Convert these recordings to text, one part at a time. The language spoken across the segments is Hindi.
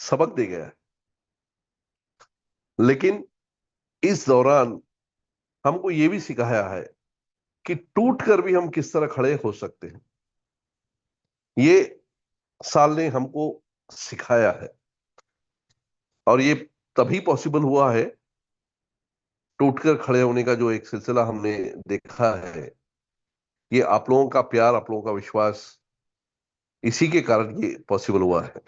सबक दे गया है। लेकिन इस दौरान हमको यह भी सिखाया है कि टूट कर भी हम किस तरह खड़े हो सकते हैं। ये साल ने हमको सिखाया है, और ये तभी पॉसिबल हुआ है, टूटकर खड़े होने का जो एक सिलसिला हमने देखा है, ये आप लोगों का प्यार, आप लोगों का विश्वास, इसी के कारण ये पॉसिबल हुआ है।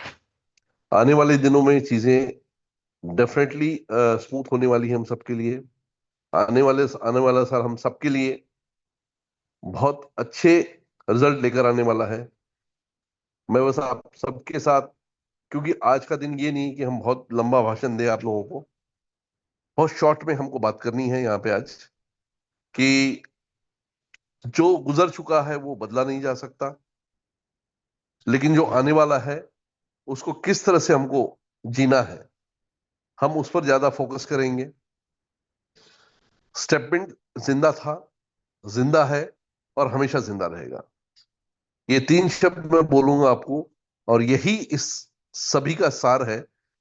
आने वाले दिनों में चीजें डेफिनेटली स्मूथ होने वाली है हम सबके लिए। आने वाला साल हम सबके लिए बहुत अच्छे रिजल्ट लेकर आने वाला है। मैं बस आप सबके साथ, क्योंकि आज का दिन ये नहीं कि हम बहुत लंबा भाषण दें आप लोगों को, बहुत शॉर्ट में हमको बात करनी है यहाँ पे आज, कि जो गुजर चुका है वो बदला नहीं जा सकता, लेकिन जो आने वाला है उसको किस तरह से हमको जीना है, हम उस पर ज्यादा फोकस करेंगे। स्टेपमेंट जिंदा था, जिंदा है, और हमेशा जिंदा रहेगा। ये तीन शब्द मैं बोलूंगा आपको, और यही इस सभी का सार है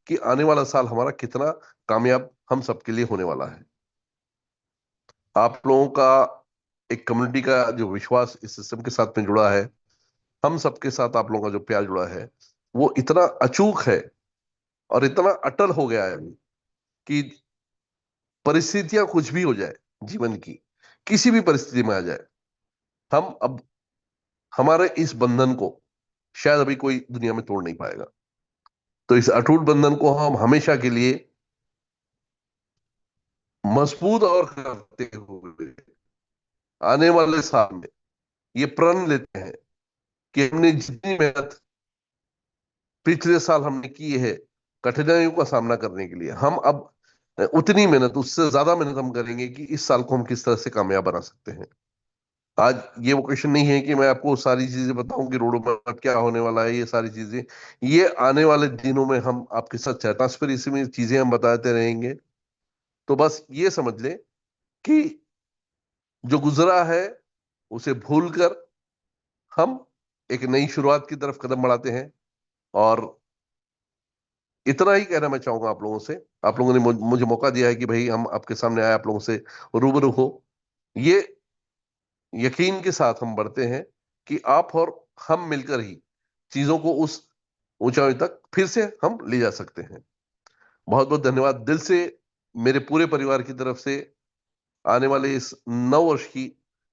कि आने वाला साल हमारा कितना कामयाब हम सबके लिए होने वाला है। आप लोगों का एक कम्युनिटी का जो विश्वास इस सिस्टम के साथ में जुड़ा है, हम सबके साथ आप लोगों का जो प्यार जुड़ा है, वो इतना अचूक है और इतना अटल हो गया है कि परिस्थितियां कुछ भी हो जाए, जीवन की किसी भी परिस्थिति में आ जाए, हम अब हमारे इस बंधन को शायद अभी कोई दुनिया में तोड़ नहीं पाएगा। तो इस अटूट बंधन को हम हमेशा के लिए मजबूत और करते हुए आने वाले साल में ये प्रण लेते हैं कि हमने जितनी मेहनत पिछले साल हमने की है कठिनाइयों का सामना करने के लिए, हम अब उतनी मेहनत, उससे ज्यादा मेहनत हम करेंगे कि इस साल को हम किस तरह से कामयाब बना सकते हैं। आज ये वोकेशन नहीं है कि मैं आपको सारी चीजें बताऊं कि रोड मैप क्या होने वाला है, ये सारी चीजें ये आने वाले दिनों में हम आपके साथ ट्रांसपेरेंसी में चीजें हम बताते रहेंगे। तो बस ये समझ लें कि जो गुजरा है उसे भूलकर हम एक नई शुरुआत की तरफ कदम बढ़ाते हैं। और इतना ही कहना मैं चाहूंगा आप लोगों से। आप लोगों ने मुझे मौका दिया है कि भाई हम आपके सामने आए, आप लोगों से रूबरू हो। ये यकीन के साथ हम बढ़ते हैं कि आप और हम मिलकर ही चीजों को उस ऊंचाई तक फिर से हम ले जा सकते हैं। बहुत बहुत धन्यवाद दिल से, मेरे पूरे परिवार की तरफ से आने वाले इस नव वर्ष की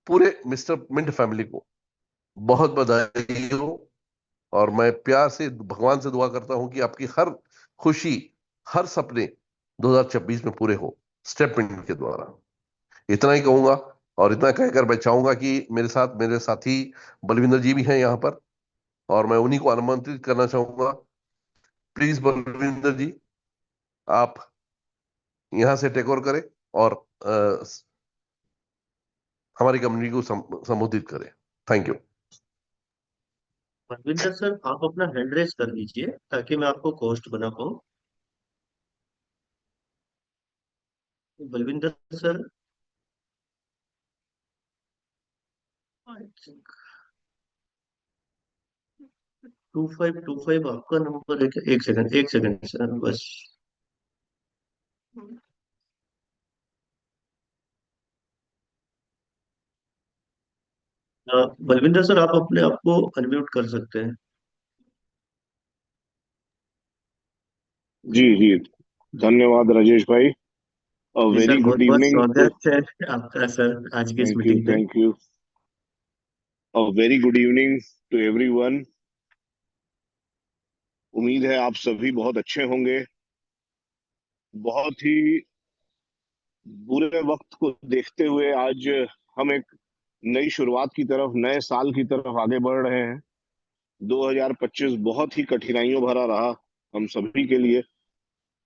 पूरे मिस्टर मिंट फैमिली को बहुत बधाई हो। और मैं प्यार से भगवान से दुआ करता हूं कि आपकी हर खुशी, हर सपने 2026 में पूरे हो स्टेप मिंट के द्वारा। इतना ही कहूंगा, और इतना कहकर मैं चाहूंगा कि मेरे साथ मेरे साथी बलविंदर जी भी हैं यहाँ पर, और मैं उन्हीं को आमंत्रित करना चाहूंगा। प्लीज बलविंदर जी, आप यहाँ से टेक ओवर करें और हमारी कम्युनिटी को संबोधित करें। Thank you. बलविंदर सर, आप अपना हैंड रेस कर लीजिए ताकि मैं आपको होस्ट बना पाऊँ। बलविंदर सर, 2525 आपका नंबर है क्या? एक सेकंड, एक सेकंड सर, बस। बलविंदर सर, आप अपने आप को अनम्यूट कर सकते हैं। जी जी, धन्यवाद राजेश भाई। अ जी सर, वेरी बहुत गुड बहुत इवनिंग टू। स्वागत है आपका सर आज की इस थैंक यू, मीटिंग पे। Thank you. Uh very good evening to everyone. उम्मीद है आप सभी बहुत अच्छे होंगे। बहुत ही बुरे वक्त को देखते हुए आज हम एक नई शुरुआत की तरफ, नए साल की तरफ आगे बढ़ रहे हैं। 2025 बहुत ही कठिनाइयों भरा रहा हम सभी के लिए,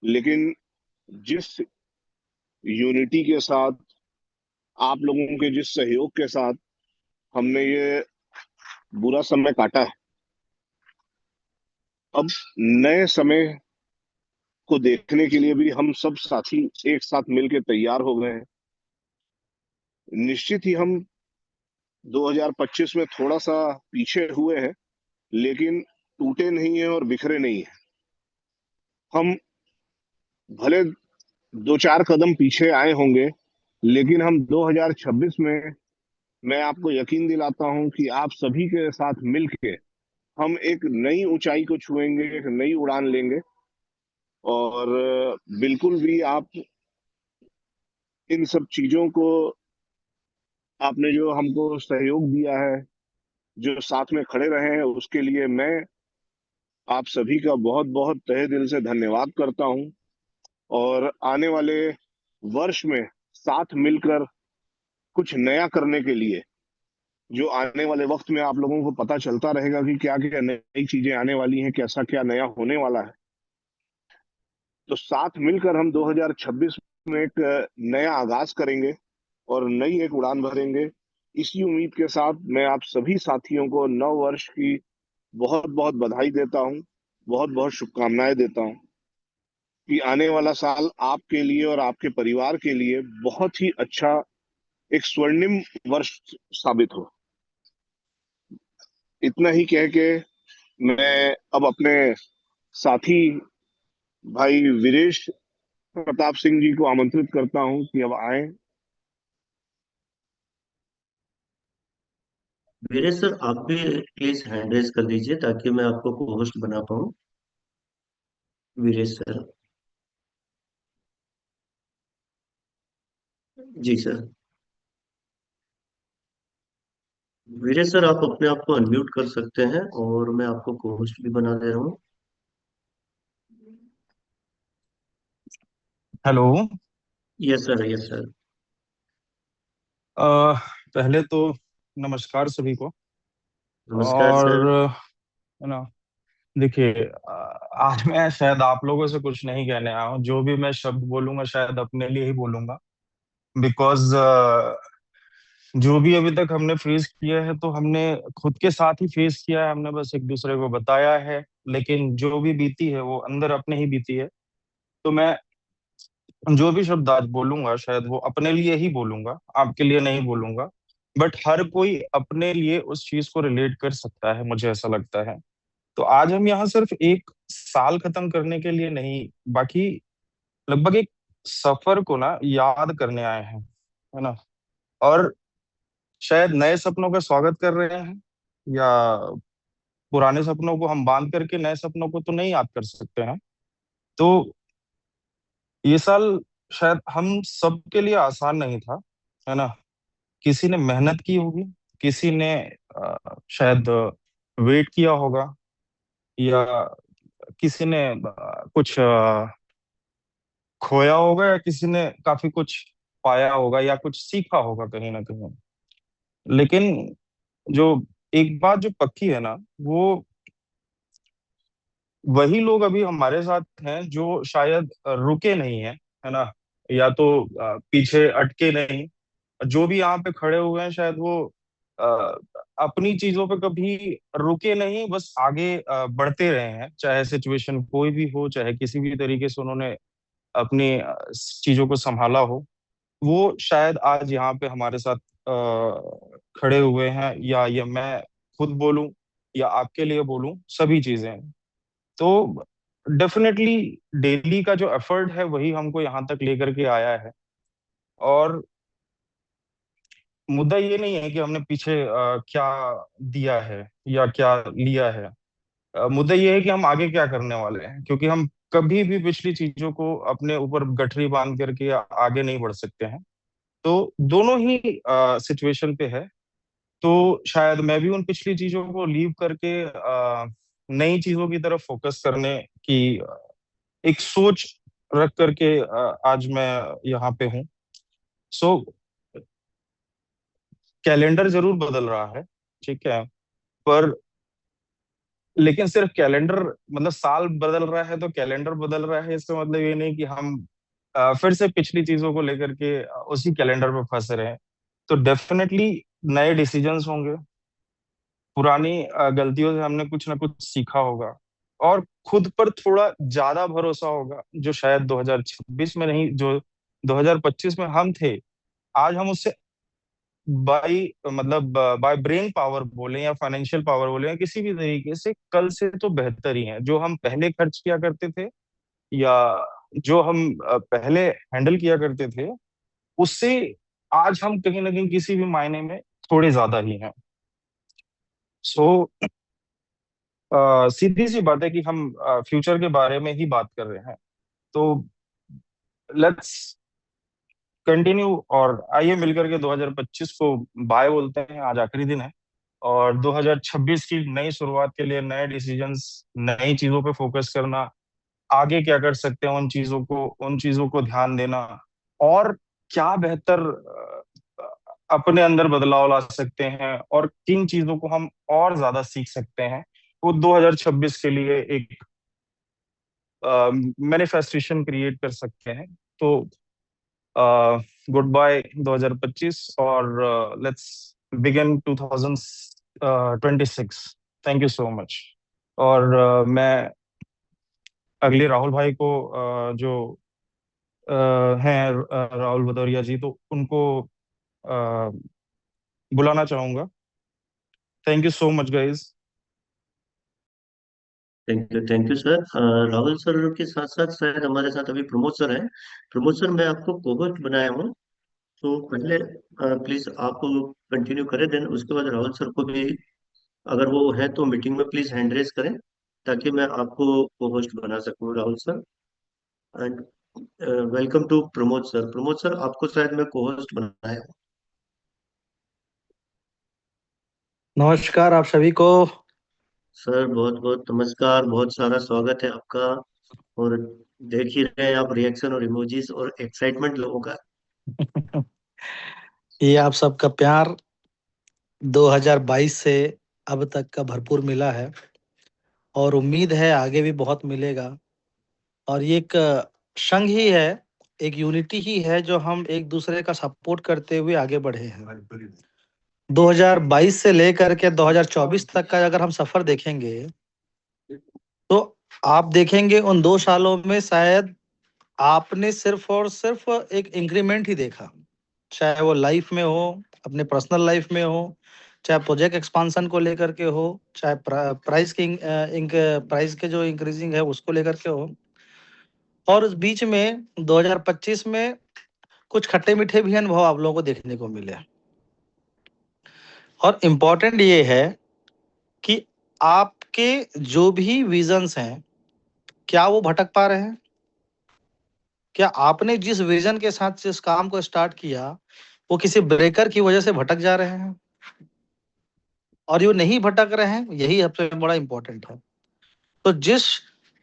लेकिन जिस यूनिटी के साथ, आप लोगों के जिस सहयोग के साथ हमने ये बुरा समय काटा है, अब नए समय को देखने के लिए भी हम सब साथी एक साथ मिलकर तैयार हो गए हैं। निश्चित ही हम 2025 में थोड़ा सा पीछे हुए हैं, लेकिन टूटे नहीं हैं और बिखरे नहीं हैं। हम भले दो चार कदम पीछे आए होंगे, लेकिन हम 2026 में, मैं आपको यकीन दिलाता हूं कि आप सभी के साथ मिलके हम एक नई ऊंचाई को छुएंगे, एक नई उड़ान लेंगे। और बिल्कुल भी आप इन सब चीजों को, आपने जो हमको सहयोग दिया है, जो साथ में खड़े रहे हैं, उसके लिए मैं आप सभी का बहुत बहुत तहे दिल से धन्यवाद करता हूं। और आने वाले वर्ष में साथ मिलकर कुछ नया करने के लिए, जो आने वाले वक्त में आप लोगों को पता चलता रहेगा कि क्या क्या नई चीजें आने वाली हैं, कैसा क्या नया होने वाला है, तो साथ मिलकर हम 2026 में एक नया आगाज करेंगे और नई एक उड़ान भरेंगे। इसी उम्मीद के साथ मैं आप सभी साथियों को नव वर्ष की बहुत बहुत बधाई देता हूं, बहुत बहुत शुभकामनाएं देता हूं कि आने वाला साल आपके लिए और आपके परिवार के लिए बहुत ही अच्छा, एक स्वर्णिम वर्ष साबित हो। इतना ही कह के मैं अब अपने साथी भाई वीरेश प्रताप सिंह जी को आमंत्रित करता हूं कि अब आए। वीरेश सर, आप भी प्लीज हैंड रेज कर दीजिए ताकि मैं आपको को होस्ट बना पाऊँ। वीरेश सर। जी सर। वीरेश सर, आप अपने आप को अनम्यूट कर सकते हैं और मैं आपको को होस्ट भी बना दे रहा हूँ। Hello. Yes sir, yes sir. पहले तो नमस्कार सभी को। नमस्कार सर। और है ना, देखिए, आज मैं शायद आप लोगों से कुछ नहीं कहने आया हूँ। जो भी मैं शब्द बोलूंगा शायद अपने लिए ही बोलूंगा। बिकॉज जो भी अभी तक हमने फेस किया है तो हमने खुद के साथ ही फेस किया है, हमने बस एक दूसरे को बताया है। लेकिन जो भी बीती है वो अंदर अपने ही बीती है। तो मैं जो भी शब्द आज बोलूंगा शायद वो अपने लिए ही बोलूंगा, आपके लिए नहीं बोलूंगा। बट हर कोई अपने लिए उस चीज को रिलेट कर सकता है, मुझे ऐसा लगता है। तो आज हम यहाँ सिर्फ एक साल खत्म करने के लिए नहीं, बाकी लगभग एक सफर को ना याद करने आए हैं, है ना। और शायद नए सपनों का स्वागत कर रहे हैं, या पुराने सपनों को हम बांध करके नए सपनों को तो नहीं याद कर सकते हैं। तो ये साल शायद हम सबके लिए आसान नहीं था, है ना। किसी ने मेहनत की होगी, किसी ने शायद वेट किया होगा, या किसी ने कुछ खोया होगा, या किसी ने काफी कुछ पाया होगा या कुछ सीखा होगा कहीं ना कहीं। लेकिन जो एक बात जो पक्की है ना, वो वही लोग अभी हमारे साथ हैं जो शायद रुके नहीं है, है ना, या तो पीछे अटके नहीं। जो भी यहाँ पे खड़े हुए हैं शायद वो अ, अपनी चीजों पे कभी रुके नहीं, बस आगे बढ़ते रहे हैं, चाहे सिचुएशन कोई भी हो, चाहे किसी भी तरीके से उन्होंने अपनी चीजों को संभाला हो। वो शायद आज यहाँ पे हमारे साथ खड़े हुए हैं, या ये मैं खुद बोलूं या आपके लिए बोलूं, सभी चीजें हैं। तो डेफिनेटली डेली का जो एफर्ट है वही हमको यहाँ तक लेकर के आया है। और मुद्दा ये नहीं है कि हमने पीछे क्या दिया है या क्या लिया है। मुद्दा ये है कि हम आगे क्या करने वाले हैं, क्योंकि हम कभी भी पिछली चीजों को अपने ऊपर गठरी बांध करके आगे नहीं बढ़ सकते हैं। तो दोनों ही सिचुएशन पे है। तो शायद मैं भी उन पिछली चीजों को लीव करके नई चीजों की तरफ फोकस करने की एक सोच रख करके आज मैं यहाँ पे हूँ। सो कैलेंडर जरूर बदल रहा है, ठीक है, पर लेकिन सिर्फ कैलेंडर, मतलब साल बदल रहा है तो कैलेंडर बदल रहा है, इसका मतलब ये नहीं कि हम फिर से पिछली चीजों को लेकर के उसी कैलेंडर पे फंसे रहे। तो डेफिनेटली नए डिसीजंस होंगे, पुरानी गलतियों से हमने कुछ ना कुछ सीखा होगा, और खुद पर थोड़ा ज्यादा भरोसा होगा, जो शायद 2026 में नहीं, जो 2025 में हम थे, आज हम उससे बाई मतलब बाय ब्रेन पावर बोले या फाइनेंशियल पावर बोले या किसी भी तरीके से कल से तो बेहतर ही है। जो हम पहले खर्च किया करते थे या जो हम पहले हैंडल किया करते थे, उससे आज हम कहीं ना कहीं किसी भी मायने में थोड़े ज्यादा ही हैं। सो सीधी सी बात है कि हम फ्यूचर के बारे में ही बात कर रहे हैं। तो लेट्स कंटिन्यू, और आइए मिलकर के 2025 को बाय बोलते हैं। आज आखिरी दिन है, और 2026 की नई शुरुआत के लिए नए डिसीजंस, नई चीजों पे फोकस करना, आगे क्या कर सकते हैं उन चीजों को ध्यान देना, और क्या बेहतर अपने अंदर बदलाव ला सकते हैं, और किन चीजों को हम और ज्यादा सीख सकते हैं, वो 2026 के लिए एक मैनिफेस्टेशन क्रिएट कर सकते हैं। तो गुड बाय 2025, और let's begin 2026। Thank you so much. और मैं अगले राहुल भाई को, जो हैं राहुल भदौरिया जी, तो उनको अ, बुलाना चाहूंगा। Thank you so much guys. Thank you sir. Rahul sir के साथ साथ शायद हमारे साथ अभी प्रमोद सर हैं। प्रमोद सर, मैं आपको कोहोस्ट बनाया हूँ, तो पहले प्लीज आप कंटिन्यू करें, देन उसके बाद राहुल सर को भी अगर वो है तो मीटिंग में प्लीज हैंड रेज करें, ताकि मैं आपको कोहोस्ट बना सकूं Rahul sir. And welcome to Pramod sir. Pramod sir, आपको शायद मैं कोहोस्ट बनाया हूं। नमस्कार आप सभी को। सर बहुत बहुत नमस्कार, बहुत सारा स्वागत है आपका। और देख ही रहे हैं आप, रिएक्शन और इमोजीज और एक्साइटमेंट लोगों का। ये आप सबका प्यार 2022 से अब तक का भरपूर मिला है, और उम्मीद है आगे भी बहुत मिलेगा। और ये एक संघ ही है, एक यूनिटी ही है, जो हम एक दूसरे का सपोर्ट करते हुए आगे बढ़े हैं। 2022 से लेकर के 2024 तक का अगर हम सफर देखेंगे, तो आप देखेंगे उन 2 सालों में शायद आपने सिर्फ और सिर्फ एक इंक्रीमेंट ही देखा। चाहे वो लाइफ में हो, अपने पर्सनल लाइफ में हो, चाहे प्रोजेक्ट एक्सपांशन को लेकर के हो, चाहे प्राइस के प्राइस के जो इंक्रीजिंग है उसको लेकर के हो। और उस बीच में 2025 में कुछ खट्टे मीठे भी अनुभव आप लोगों को देखने को मिले। और इम्पोर्टेंट ये है कि आपके जो भी विजन्स हैं, क्या वो भटक पा रहे हैं? क्या आपने जिस विजन के साथ जिस काम को स्टार्ट किया, वो किसी ब्रेकर की वजह से भटक जा रहे हैं? और ये नहीं भटक रहे हैं, यही सबसे बड़ा इंपॉर्टेंट है। तो जिस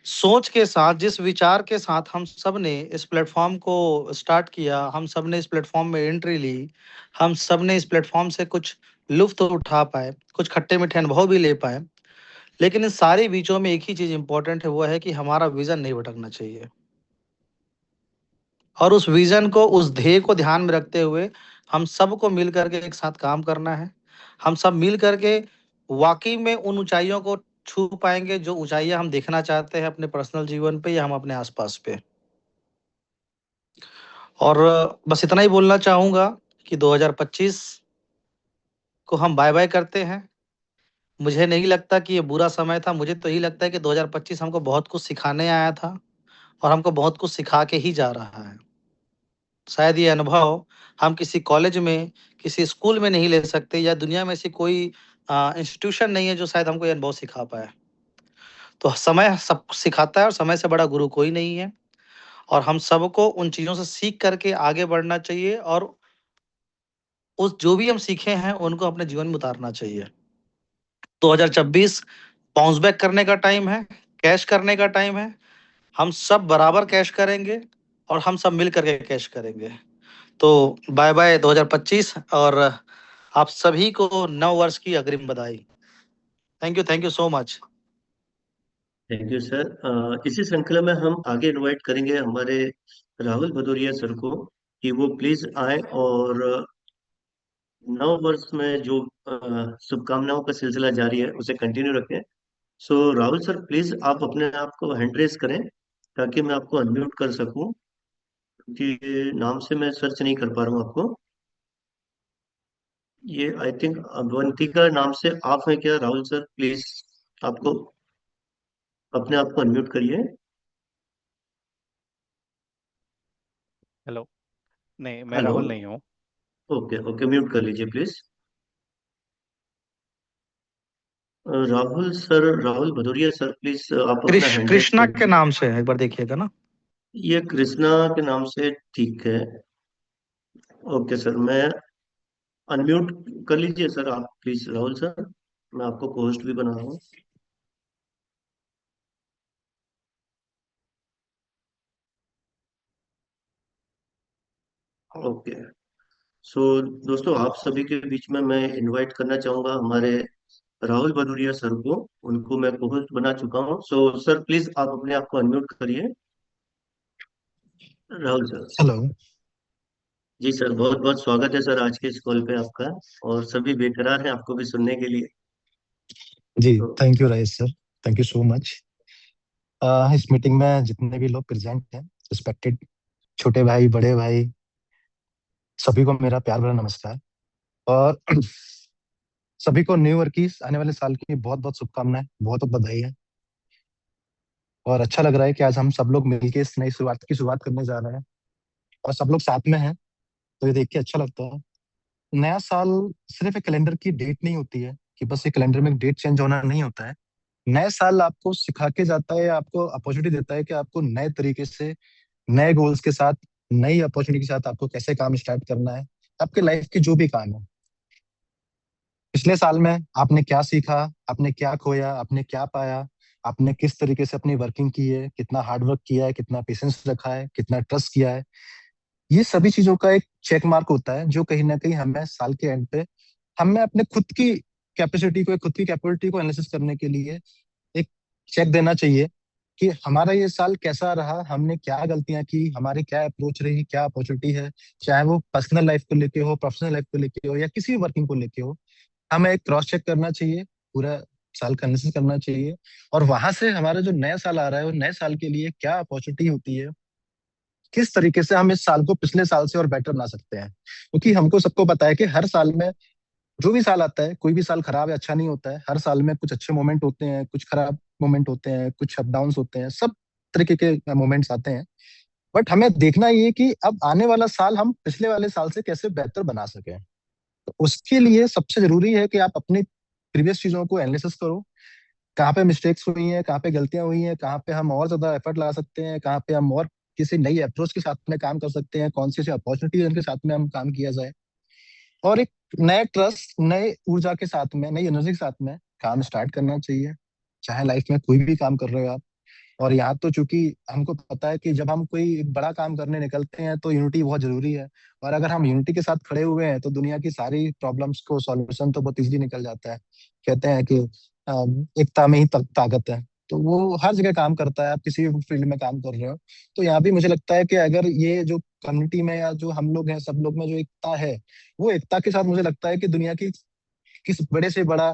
सोच के साथ, जिस विचार के साथ हम सब ने इस प्लेटफॉर्म को स्टार्ट किया, हम सब ने इस प्लेटफॉर्म में एंट्री ली, हम सब ने इस प्लेटफॉर्म से कुछ लुफ्त उठा पाए, कुछ खट्टे मीठे अनुभव भी ले पाए, लेकिन इन सारे बीचों में एक ही चीज इंपॉर्टेंट है, वो है कि हमारा विजन नहीं भटकना चाहिए। और उस विजन को, उस ध्येय को ध्यान में रखते हुए हम सबको मिल करके एक साथ काम करना है। हम सब मिल करके वाकई में उन ऊंचाइयों को छू पाएंगे, जो ऊंचाइयां हम देखना चाहते हैं अपने पर्सनल जीवन पे या हम अपने आसपास पे। और बस इतना ही बोलना चाहूंगा कि 2025 को हम बाय बाय करते हैं। मुझे नहीं लगता कि ये बुरा समय था, मुझे तो यही लगता है कि 2025 हमको बहुत कुछ सिखाने आया था, और हमको बहुत कुछ सिखा के ही जा रहा है। शायद ये अनुभव हम किसी कॉलेज में, किसी स्कूल में नहीं ले सकते, या दुनिया में ऐसी कोई इंस्टीट्यूशन नहीं है जो शायद हमको ये अनुभव सिखा पाए। तो समय सब सिखाता है, और समय से बड़ा गुरु कोई नहीं है। और हम सबको उन चीज़ों से सीख करके आगे बढ़ना चाहिए, और उस जो भी हम सीखे हैं उनको अपने जीवन में उतारना चाहिए। 2026 बाउंस बैक करने का टाइम है, कैश करने का टाइम है। हम सब बराबर कैश करेंगे, और हम सब मिल करके कैश करेंगे। तो बाय बाय 2025, और आप सभी को नव वर्ष की अग्रिम बधाई। Thank you so much. Thank you sir. इसी श्रृंखला में हम आगे इनवाइट करेंगे हमारे राहुल भदौरिया सर को, कि वो प्लीज आए और नव वर्ष में जो शुभकामनाओं का सिलसिला जारी है उसे कंटिन्यू रखें। सो राहुल सर, प्लीज आप अपने आप को हैंड रेस करें, ताकि मैं आपको अनम्यूट कर सकूं, कि नाम से मैं सर्च नहीं कर पा रहा हूँ आपको। ये आई थिंक अवंतिका नाम से आप हैं क्या राहुल सर? प्लीज आपको अपने आप को अनम्यूट करिए। हेलो। नहीं, मैं हेलो। राहुल नहीं हूँ। ओके ओके, म्यूट कर लीजिए please. Rahul sir, Rahul Bhadauria sir, please आप अपना हैंड राइज कृष्णा कर के दीजिए। नाम से है, एक बार देखिएगा ना। ये कृष्णा के नाम से ठीक है। ओके सर, मैं अनम्यूट कर लीजिए सर आप प्लीज, राहुल सर। मैं आपको होस्ट भी बना रहा हूँ। ओके। सो दोस्तों, आप सभी के बीच में मैं इनवाइट करना चाहूंगा हमारे राहुल भदौरिया सर को। उनको मैं होस्ट बना चुका हूँ। सो सर प्लीज आप अपने आप को अनम्यूट करिए। राहुल सर। हेलो। जी सर, बहुत बहुत स्वागत है सर आज के इस कॉल पे आपका। और सभी बेकरार हैं आपको भी सुनने के लिए। जी, तो thank you Rajesh sir, thank you so much. इस मीटिंग में जितने भी लोग प्रेजेंट हैं, रिस्पेक्टेड छोटे भाई, बड़े भाई, सभी को मेरा प्यार भरा नमस्कार। और सभी को न्यू ईयर की, आने वाले साल की बहुत बहुत शुभकामनाएं, बहुत बहुत बधाई है। और अच्छा लग रहा है कि आज हम सब लोग मिलके इस नई शुरुआत करने जा रहे हैं और सब लोग साथ में हैं, तो ये देख के अच्छा लगता है। नया साल सिर्फ एक कैलेंडर की डेट नहीं होती है, कि बस एक कैलेंडर में एक डेट चेंज होना नहीं होता है। नए साल आपको सिखा के जाता है, आपको अपॉर्चुनिटी देता है कि आपको नए तरीके से, नए गोल्स के साथ, नई अपॉर्चुनिटी के साथ आपको कैसे काम स्टार्ट करना है। आपके लाइफ के जो भी काम है, पिछले साल में आपने क्या सीखा, आपने क्या खोया, आपने क्या पाया, आपने किस तरीके से अपनी वर्किंग की है, कितना हार्ड वर्क किया है, कितना पेशेंस रखा है, कितना ट्रस्ट किया है। ये सभी चीजों का एक चेक मार्क होता है, जो कहीं ना कहीं हमें साल के एंड पे, हमें अपने खुद की कैपेबिलिटी को एनालिसिस करने के लिए एक चेक देना चाहिए कि हमारा ये साल कैसा रहा, हमने क्या गलतियां की, हमारी क्या अप्रोच रही, क्या अपॉर्चुनिटी है। चाहे वो पर्सनल लाइफ को लेके हो, प्रोफेशनल लाइफ को लेके हो, या किसी भी वर्किंग को लेके हो, हमें एक क्रॉस चेक करना चाहिए, पूरा साल का एनालिसिस करना चाहिए। और वहां से हमारा जो नया साल आ रहा है, वो नए साल के लिए क्या अपॉर्चुनिटी होती है, किस तरीके से हम इस साल को पिछले साल से और बेटर बना सकते हैं। क्योंकि हमको सबको पता है कि हर साल में, जो भी साल आता है, कोई भी साल खराब या अच्छा नहीं होता है। हर साल में कुछ अच्छे मोमेंट होते हैं, कुछ खराब मोमेंट होते हैं, कुछ अप डाउन होते हैं, सब तरीके के मोमेंट्स आते हैं। बट हमें देखना ये कि अब आने वाला साल हम पिछले वाले साल से कैसे बेहतर बना सकें। तो उसके लिए सबसे जरूरी है कि आप अपनी प्रीवियस चीजों को एनालिसिस करो, कहाँ पे मिस्टेक्स हुई हैं, कहाँ पे गलतियां हुई हैं, कहाँ पे हम और ज्यादा एफर्ट लगा सकते हैं, कहाँ पे हम और किसी नई अप्रोच के साथ में काम कर सकते हैं, कौन सी ऐसी अपॉर्चुनिटी के साथ में हम काम किया जाए। और एक नए ट्रस्ट, नए ऊर्जा के साथ में, नई एनर्जी के साथ में काम स्टार्ट करना चाहिए, चाहे लाइफ में कोई भी काम कर रहे हो आप। और यहाँ तो चूंकि हमको पता है कि जब हम कोई एक बड़ा काम करने निकलते हैं तो यूनिटी बहुत जरूरी है। और अगर हम यूनिटी के साथ खड़े हुए हैं तो दुनिया की सारी प्रॉब्लम्स को सॉल्यूशन तो बहुत इजीली निकल जाता है। कहते हैं कि एकता में ही ताकत है। तो वो हर जगह काम करता है, आप किसी भी फील्ड में काम कर रहे हो। तो यहाँ भी मुझे लगता है कि अगर ये जो कम्युनिटी में, या जो हम लोग हैं, सब लोग में जो एकता है, वो एकता के साथ मुझे लगता है कि दुनिया की किस बड़े से बड़ा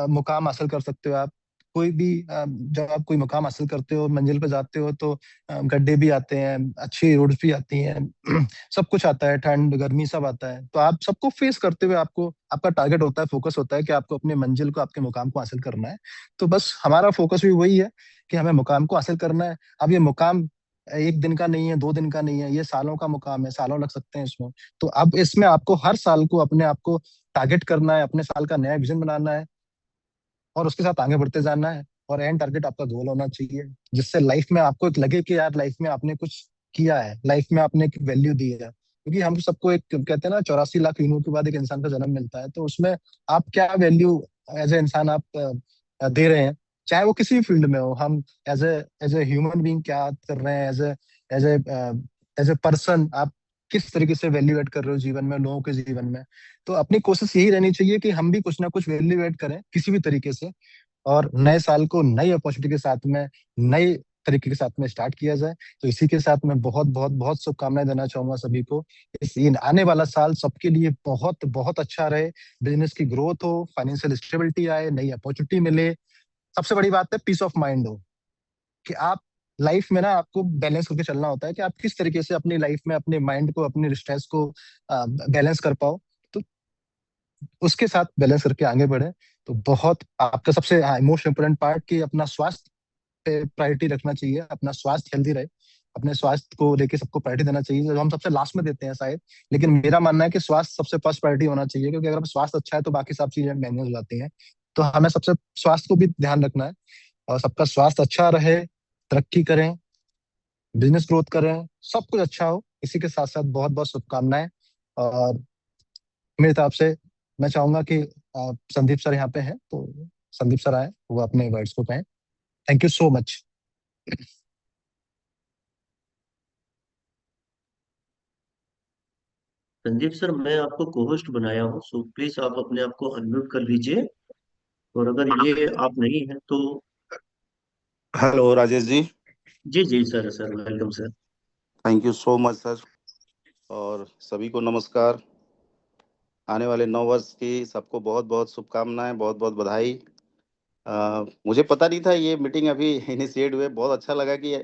मुकाम हासिल कर सकते हो आप। कोई भी जब आप कोई मुकाम हासिल करते हो, मंजिल पे जाते हो, तो गड्ढे भी आते हैं, अच्छी रोड्स भी आती हैं, सब कुछ आता है, ठंड गर्मी सब आता है। तो आप सबको फेस करते हुए, आपको आपका टारगेट होता है, फोकस होता है कि आपको अपने मंजिल को, आपके मुकाम को हासिल करना है। तो बस हमारा फोकस भी वही है कि हमें मुकाम को हासिल करना है। अब ये मुकाम एक दिन का नहीं है, 2 दिन का नहीं है, ये सालों का मुकाम है, सालों लग सकते हैं इसमें। तो अब इसमें आपको हर साल को अपने आप को टारगेट करना है, अपने साल का नया विजन बनाना है, और उसके साथ आगे बढ़ते जाना है। और एंड टारगेट आपका गोल होना चाहिए, जिससे लाइफ में आपको एक लगे कि यार लाइफ में आपने कुछ किया है, लाइफ में आपने एक वैल्यू दी है। क्योंकि हम सबको एक, कहते हैं ना, 84 लाख यूनिट के बाद एक इंसान का जन्म मिलता है, तो उसमें आप क्या वैल्यू एज ए इंसान आप दे रहे हैं, चाहे वो किसी भी फील्ड में हो। हम एज ए ह्यूमन बीइंग क्या कर रहे हैं, as a as a person आप किस तरीके से वैल्यू ऐड कर रहे हो जीवन में, लोगों के जीवन में। तो अपनी कोशिश यही रहनी चाहिए कि हम भी कुछ ना कुछ वैल्यू ऐड करें किसी भी तरीके से, और नए साल को नई अपॉर्चुनिटी के साथ में, नए तरीके के साथ में स्टार्ट किया जाए। तो इसी के साथ मैं बहुत बहुत बहुत शुभकामनाएं देना चाहूंगा सभी को। इस ये आने वाला साल सबके लिए बहुत बहुत अच्छा रहे, बिजनेस की ग्रोथ हो, फाइनेंशियल स्टेबिलिटी आए, नई अपॉर्चुनिटी मिले। सबसे बड़ी बात है पीस ऑफ माइंड हो, कि आप लाइफ में ना, आपको बैलेंस करके चलना होता है कि आप किस तरीके से अपनी लाइफ में अपने माइंड को, अपने स्ट्रेस को बैलेंस कर पाओ। तो उसके साथ बैलेंस करके आगे बढ़े। तो बहुत आपका सबसे मोस्ट इम्पोर्टेंट पार्ट कि अपना स्वास्थ्य पे प्रायोरिटी रखना चाहिए, अपना स्वास्थ्य हेल्दी रहे, अपने स्वास्थ्य को लेके सबको प्रायोरिटी देना चाहिए, जो हम सबसे लास्ट में देते हैं शायद। लेकिन मेरा मानना है कि स्वास्थ्य सबसे फर्स्ट प्रायोरिटी होना चाहिए, क्योंकि अगर स्वास्थ्य अच्छा है तो बाकी सब चीजें मैनेज हो जाती हैं। तो हमें सबसे स्वास्थ्य को भी ध्यान रखना है, और सबका स्वास्थ्य अच्छा रहे, तरक्की करें, बिजनेस ग्रोथ करें, सब कुछ अच्छा हो। इसी के साथ साथ बहुत बहुत शुभकामनाएं। और मेरी तरफ से मैं चाहूंगा कि संदीप सर यहाँ पे हैं, तो संदीप सर आए, वो अपने वर्ड्स को कहें। Thank you so much. Sandeep sir, मैं आपको को होस्ट बनाया हूँ, सो प्लीज आप अपने आप को अनम्यूट कर लीजिए। और अगर ये आप नहीं हैं तो हेलो राजेश जी। जी जी sir, sir welcome sir. Thank you so much sir. और सभी को नमस्कार। आने वाले 9 वर्ष की सबको बहुत बहुत शुभकामनाएं, बहुत बहुत बधाई। मुझे पता नहीं था ये मीटिंग अभी इनिशिएट हुए, बहुत अच्छा लगा कि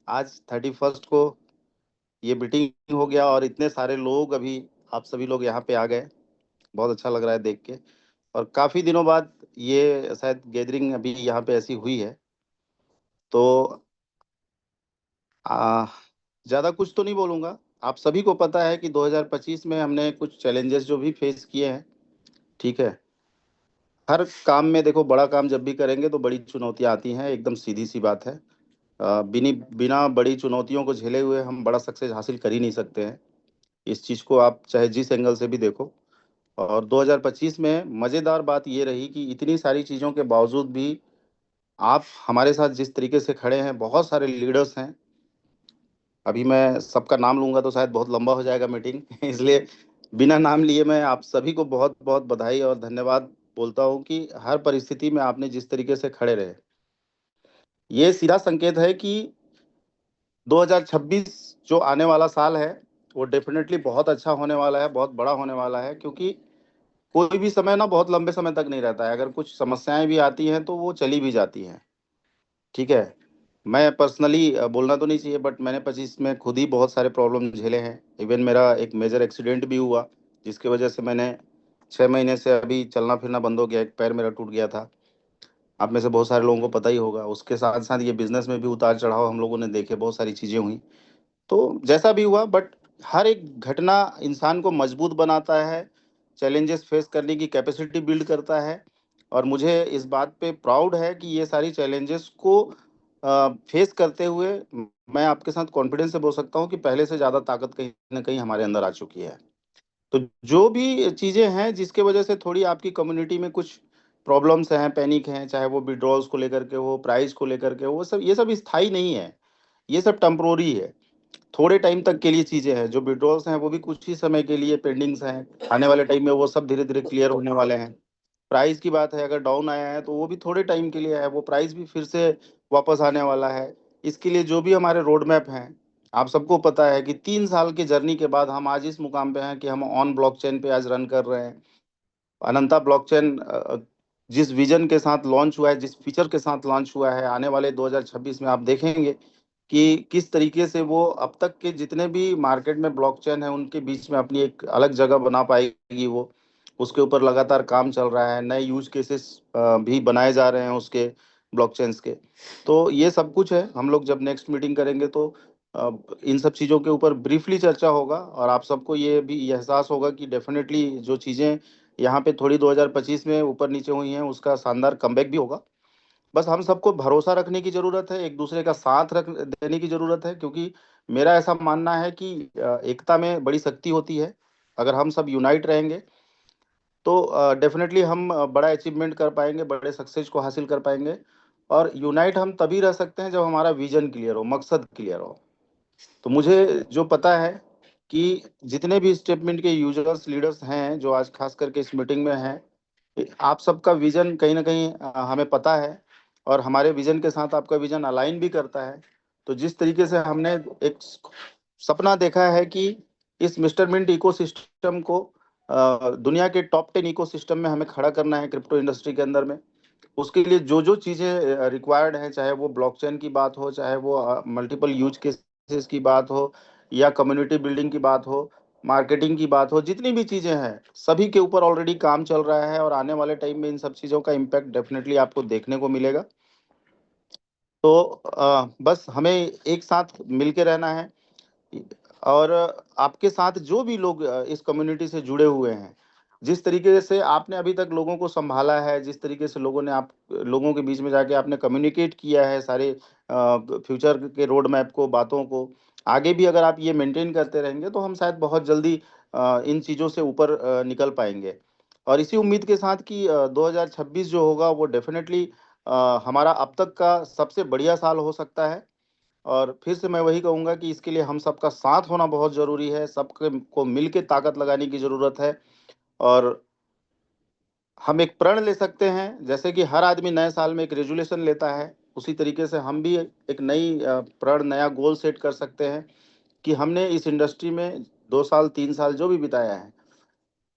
आज 31 को ये मीटिंग हो गया और इतने सारे लोग अभी आप सभी लोग यहाँ पे आ गए। बहुत अच्छा लग रहा है देख के। और काफ़ी दिनों बाद ये शायद गैदरिंग अभी यहाँ पे ऐसी हुई है। तो आ, ज़्यादा कुछ तो नहीं बोलूँगा। आप सभी को पता है कि 2025 में हमने कुछ चैलेंजेस जो भी फेस किए हैं, ठीक है। हर काम में देखो, बड़ा काम जब भी करेंगे तो बड़ी चुनौतियां आती हैं, एकदम सीधी सी बात है। बिनी बिना बड़ी चुनौतियों को झेले हुए हम बड़ा सक्सेस हासिल कर ही नहीं सकते हैं। इस चीज़ को आप चाहे जिस एंगल से भी देखो। और 2025 में मज़ेदार बात ये रही कि इतनी सारी चीज़ों के बावजूद भी आप हमारे साथ जिस तरीके से खड़े हैं, बहुत सारे लीडर्स हैं। अभी मैं सबका नाम लूंगा तो शायद बहुत लंबा हो जाएगा मीटिंग इसलिए बिना नाम लिए मैं आप सभी को बहुत बहुत बधाई और धन्यवाद बोलता हूं कि हर परिस्थिति में आपने जिस तरीके से खड़े रहे। ये सीधा संकेत है कि 2026 जो आने वाला साल है वो डेफिनेटली बहुत अच्छा होने वाला है, बहुत बड़ा होने वाला है। क्योंकि कोई भी समय ना बहुत लंबे समय तक नहीं रहता है। अगर कुछ समस्याएं भी आती हैं तो वो चली भी जाती हैं, ठीक है। मैं पर्सनली बोलना तो नहीं चाहिए, बट मैंने 25 में खुद ही बहुत सारे प्रॉब्लम झेले हैं। इवन मेरा एक मेजर एक्सीडेंट भी हुआ, जिसकी वजह से मैंने 6 महीने से अभी चलना फिरना बंद हो गया। एक पैर मेरा टूट गया था, आप में से बहुत सारे लोगों को पता ही होगा। उसके साथ साथ ये बिजनेस में भी उतार चढ़ाव हम लोगों ने देखे, बहुत सारी चीज़ें हुई। तो जैसा भी हुआ, बट हर एक घटना इंसान को मजबूत बनाता है, चैलेंजेस फेस करने की कैपेसिटी बिल्ड करता है। और मुझे इस बात पे प्राउड है कि ये सारी चैलेंजेस को फेस करते हुए मैं आपके साथ कॉन्फिडेंस से बोल सकता हूँ कि पहले से ज़्यादा ताकत कहीं ना कहीं हमारे अंदर आ चुकी है। तो जो भी चीज़ें हैं जिसके वजह से थोड़ी आपकी कम्युनिटी में कुछ प्रॉब्लम्स हैं, पैनिक हैं, चाहे वो विड्रॉल्स को लेकर के हो, प्राइस को लेकर के हो, वो सब, ये सब स्थायी नहीं है। ये सब टेम्प्रोरी है, थोड़े टाइम तक के लिए चीजें हैं। जो विड्रॉल्स हैं वो भी कुछ ही समय के लिए पेंडिंग्स हैं, आने वाले टाइम में वो सब धीरे धीरे क्लियर होने वाले हैं। प्राइस की बात है, अगर डाउन आया है तो वो भी थोड़े टाइम के लिए है, वो प्राइस भी फिर से वापस आने वाला है। इसके लिए जो भी हमारे रोड मैप हैं, आप सबको पता है कि 3 साल की जर्नी के बाद हम आज इस मुकाम पे हैं कि हम ऑन ब्लॉकचेन पे आज रन कर रहे हैं। अनंता ब्लॉकचेन जिस विजन के साथ लॉन्च हुआ है, जिस फीचर के साथ लॉन्च हुआ है, आने वाले 2026 में आप देखेंगे कि किस तरीके से वो अब तक के जितने भी मार्केट में ब्लॉकचेन है उनके बीच में अपनी एक अलग जगह बना पाएगी। वो उसके ऊपर लगातार काम चल रहा है, नए यूज केसेस भी बनाए जा रहे हैं उसके, ब्लॉकचेन्स के। तो ये सब कुछ है। हम लोग जब नेक्स्ट मीटिंग करेंगे तो इन सब चीज़ों के ऊपर ब्रीफली चर्चा होगा, और आप सबको ये भी एहसास होगा कि डेफिनेटली जो चीज़ें यहाँ पे थोड़ी 2025 में ऊपर नीचे हुई हैं उसका शानदार कमबैक भी होगा। बस हम सबको भरोसा रखने की जरूरत है, एक दूसरे का साथ रख देने की जरूरत है। क्योंकि मेरा ऐसा मानना है कि एकता में बड़ी शक्ति होती है। अगर हम सब यूनाइट रहेंगे तो डेफिनेटली हम बड़ा अचीवमेंट कर पाएंगे, बड़े सक्सेस को हासिल कर पाएंगे। और यूनाइट हम तभी रह सकते हैं जब हमारा विजन क्लियर हो, मकसद क्लियर हो। तो मुझे जो पता है कि जितने भी स्टेटमेंट के यूजर्स लीडर्स हैं जो आज खास करके इस मीटिंग में हैं, आप सबका विजन कहीं ना कहीं हमें पता है, और हमारे विजन के साथ आपका विजन अलाइन भी करता है। तो जिस तरीके से हमने एक सपना देखा है कि इस मिस्टर मिंट इकोसिस्टम को दुनिया के टॉप 10 इकोसिस्टम में हमें खड़ा करना है क्रिप्टो इंडस्ट्री के अंदर में, उसके लिए जो जो चीज़ें रिक्वायर्ड हैं, चाहे वो ब्लॉकचेन की बात हो, चाहे वो मल्टीपल यूज केसेस की बात हो, या कम्युनिटी बिल्डिंग की बात हो, मार्केटिंग की बात हो, जितनी भी चीज़ें हैं सभी के ऊपर ऑलरेडी काम चल रहा है। और आने वाले टाइम में इन सब चीज़ों का इम्पैक्ट डेफिनेटली आपको देखने को मिलेगा। तो बस हमें एक साथ मिलके रहना है। और आपके साथ जो भी लोग इस कम्युनिटी से जुड़े हुए हैं, जिस तरीके से आपने अभी तक लोगों को संभाला है, जिस तरीके से लोगों के बीच में जाके आपने कम्युनिकेट किया है सारे फ्यूचर के रोड मैप को, बातों को, आगे भी अगर आप ये मेंटेन करते रहेंगे तो हम शायद बहुत जल्दी इन चीज़ों से ऊपर निकल पाएंगे। और इसी उम्मीद के साथ कि 2026 जो होगा वो डेफिनेटली हमारा अब तक का सबसे बढ़िया साल हो सकता है। और फिर से मैं वही कहूँगा कि इसके लिए हम सबका साथ होना बहुत ज़रूरी है, सबके को मिल के ताकत लगाने की ज़रूरत है। और हम एक प्रण ले सकते हैं, जैसे कि हर आदमी नए साल में एक रेजोल्यूशन लेता है, उसी तरीके से हम भी एक नई प्रण, नया गोल सेट कर सकते हैं कि हमने इस इंडस्ट्री में 2 साल, 3 साल जो भी बिताया है,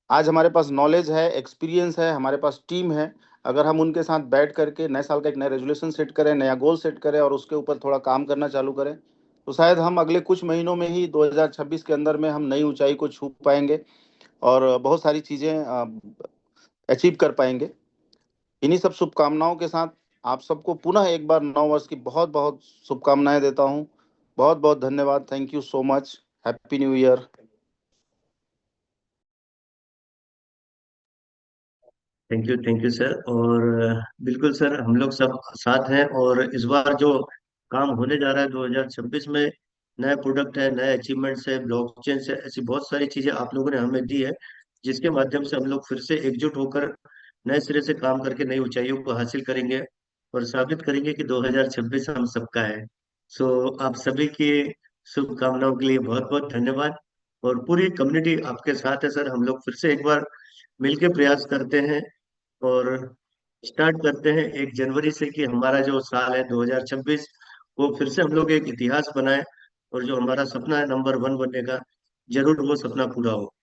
आज हमारे पास नॉलेज है, एक्सपीरियंस है, हमारे पास टीम है। अगर हम उनके साथ बैठ करके नए साल का एक नया रेजोल्यूशन सेट करें, नया गोल सेट करें और उसके ऊपर थोड़ा काम करना चालू करें, तो शायद हम अगले कुछ महीनों में ही 2026 के अंदर में हम नई ऊंचाई को छू पाएंगे और बहुत सारी चीज़ें अचीव कर पाएंगे। इन्हीं सब शुभकामनाओं के साथ आप सबको पुनः एक बार नव वर्ष की बहुत बहुत शुभकामनाएं देता हूँ। बहुत बहुत धन्यवाद। Thank you so much. Happy new year. Thank you sir. और बिल्कुल सर, हम लोग सब साथ हैं, और इस बार जो काम होने जा रहा है 2026 में, नए प्रोडक्ट है, नए अचीवमेंट्स है, ब्लॉकचेन से, ऐसी बहुत सारी चीजें आप लोगों ने हमें दी है, जिसके माध्यम से हम लोग फिर से एकजुट होकर नए सिरे से काम करके नई ऊंचाइयों को हासिल करेंगे और साबित करेंगे कि 2026 हम सबका है। सो आप सभी की शुभकामनाओं के लिए बहुत बहुत धन्यवाद। और पूरी कम्युनिटी आपके साथ है सर। हम लोग फिर से एक बार मिलके प्रयास करते हैं और स्टार्ट करते हैं 1 जनवरी से कि हमारा जो साल है 2026, वो फिर से हम लोग एक इतिहास बनाए, और जो हमारा सपना है नंबर 1 बनने का, जरूर वो सपना पूरा हो।